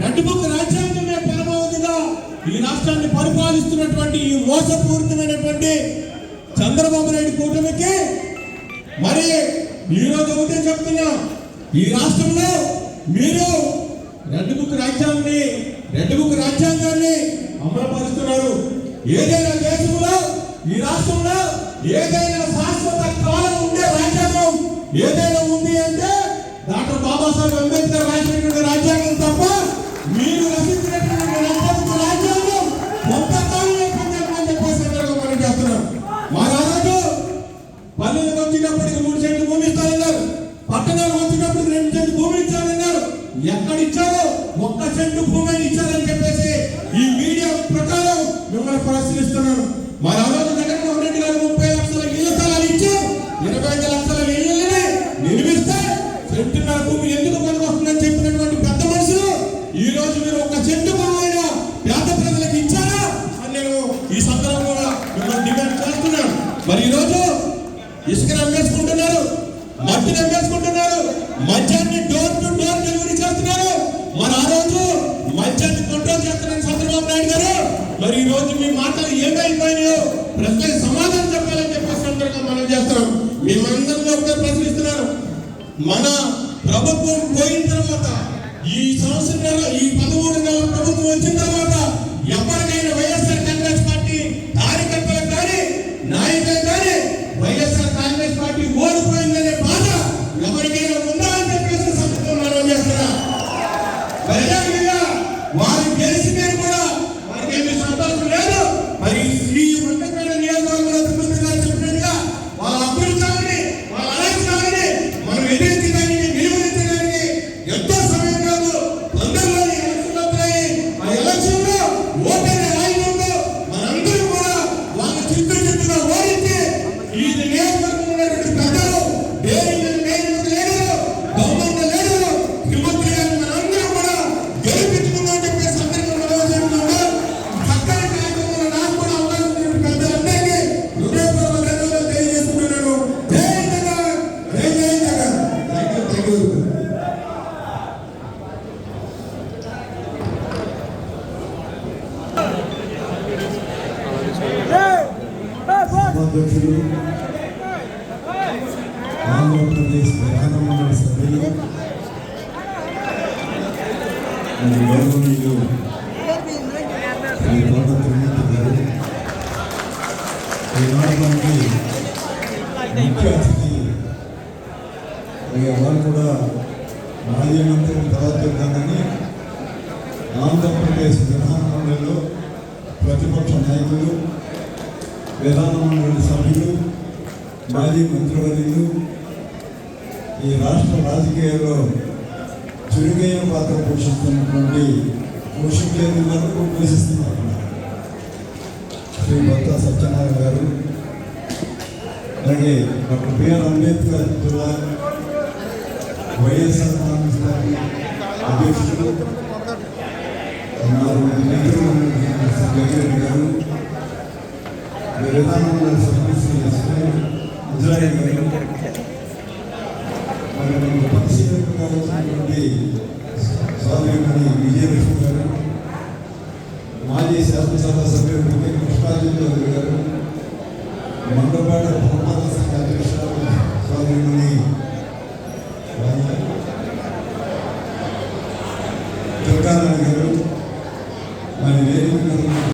Red book రాజ్యాంగమే పరమావధిగా ఈ రాష్ట్రాన్ని పరిపాలిస్తున్నటువంటి ఈ మోసపూరితమైనటువంటి చంద్రబాబు నాయుడు కూటమికి మరి ఈరోజు ఒకటే చెప్తున్నా, ఈ రాష్ట్రంలో మీరు రెడ్ బుక్ రాజ్యాంగాన్ని అమలుపరుస్తున్నారు. ఏదైనా దేశంలో ఈ రాష్ట్రంలో ఏదైనా శాశ్వత కాలం ఉండే రాజ్యాంగం ఏదైనా ఉంది అంటే డాక్టర్ బాబాసాహెబ్ అంబేద్కర్ రాసినటువంటి రాజ్యాంగం తప్ప మీరు రచించినటువంటి రాజ్యాంగం కొంతకాలంలో పనిచేస్తుందని చెప్పేసి మనం చేస్తున్నాం. మా రాజు పల్లెలకు వచ్చినప్పటికి 3 సెంట్లు భూమి ఇస్తారన్నారు, పట్టణాలు వచ్చినప్పటికి 2 సెంట్లు భూమి ఇచ్చారన్నారు. ఎక్కడిచ్చారో 1 సెంటు భూమి ఇచ్చారని చెప్పేసి ఈ మీడియా ప్రకారం మిమ్మల్ని పరిశీలిస్తున్నాను. మా రాజు జగన్మోహన్ రెడ్డి గారు 30 లక్షల ఇళ్ల స్థలాలు ఇచ్చారు, 25 లక్షల ఇళ్లని నిర్మిస్తే సెంటున్నర భూమి ఎందుకు పనికొస్తుందని చెప్పినటువంటి పెద్ద మనుషులు ఈ రోజు మీరు 1 సెంటు భూమి అయినా పేద ప్రజలకు ఇచ్చారా అని నేను ఈ సందర్భంగా మిమ్మల్ని డిమాండ్ చేస్తున్నాను. మరి ఈ రోజు ఇసుకను అమ్మేసుకుంటున్నారు, మట్టిని అమ్మేసుకుంటున్నారు, మద్యాన్ని డోర్ టు డోర్ డెలివరీ చేస్తున్నారు. మరి ఆ రోజు మద్యాన్ని కంట్రోల్ చేస్తున్నారు చంద్రబాబు నాయుడు గారు. మరి ఈ రోజు మీ మాటలు ఏమైపోయినాయో ప్రశ్నకి సమాధానం చెప్పాలని చెప్పేసి అందరికీ మనం చేస్తున్నాం. మేమందరిలో ఒకటే ప్రశ్నిస్తున్నారు. మన ప్రభుత్వం పోయిన తర్వాత ఈ సంవత్సరం ఈ 13 నెలల ప్రభుత్వం వచ్చిన తర్వాత ఎవరికైనా వైఎస్ఆర్ కాంగ్రెస్ పార్టీ కార్యకర్తలకు కానీ నాయకులకు కానీ వైఎస్ఆర్ కాంగ్రెస్ పార్టీ ఓడిపోయిందనే బాధ ఎవరికైనా ఉందా అని చెప్పేసి సందర్భంగా మనం చేస్తున్నా. వారు గెలిచి మీరు కూడా వారికి ఏమి సంతోషం లేదు. మరి ఈ వంటపేట నియోజకవర్గంలో తిరుపతి గారు చెప్పినట్టుగా వాళ్ళ అభివృద్ధి వాళ్ళ అలక్ష్యాలని మనం ఎదిరించడానికి నిలువరించడానికి ఎంతో సమయం కాదు. తొందరలోని ఎలక్షన్లు వస్తాయి. ఆ ఎలక్షన్ లో ఓటమి ఆయుధంలో మనందరూ కూడా వాళ్ళ చిత్తుగా ఓడించి ఈ నియోజకవర్గంలో ఉన్నటువంటి పెద్దలు లీడరు గవర్నమెంట్ లీడరు ముఖ్యమంత్రి గారు మనందరూ కూడా గెలిపించుకుందామని చెప్పేసి అందరికీ మనవి చేస్తున్నాం. చక్కని కార్యక్రమంలో నాకు కూడా అవకాశం పెద్దలందరికీ హృదయపూర్వక ధన్యవాదాలు తెలియజేస్తున్నాను. జై జగన్, జై జై జగన్. Thank you. అధ్యక్షులు, ఆంధ్రప్రదేశ్ ప్రధానమంత్రి సభ్యులు, గౌరవనీయులు శ్రీ కోట తిరుమూర్తి గారు, ఈనాటి ముఖ్య అతిథి వారు కూడా మాజీ మంత్రిని తర్వాత చెప్తానని ఆంధ్రప్రదేశ్ ప్రధానమంత్రిలో ప్రతిపక్ష నాయకులు, విధానమండలి సభ్యులు, మాజీ మంత్రివర్యులు ఈ రాష్ట్ర రాజకీయాల్లో చురుకైన పాత్ర పోషిస్తున్నటువంటి పోషిస్తున్నారు శ్రీ బొత్స సత్యనారాయణ గారు, అలాగే డాక్టర్ బిఆర్ అంబేద్కర్ జిల్లా వైఎస్ఆర్ కాంగ్రెస్ పార్టీ అధ్యక్షులు జగన్ గారు, విధానమండలి సభ్యులు శ్రీ ఇజ్రాయిల్ గారు, మరి పరిశీలనగా వచ్చినటువంటి స్వామి విజయలక్ష్మి గారు, మాజీ శాసనసభ సభ్యులు కృష్ణాజిత్తులు గారు, మండపాడ పురపాలక సంఘ అధ్యక్షురాలు స్వామి దుర్గారాణి గారు, మరి వేదిక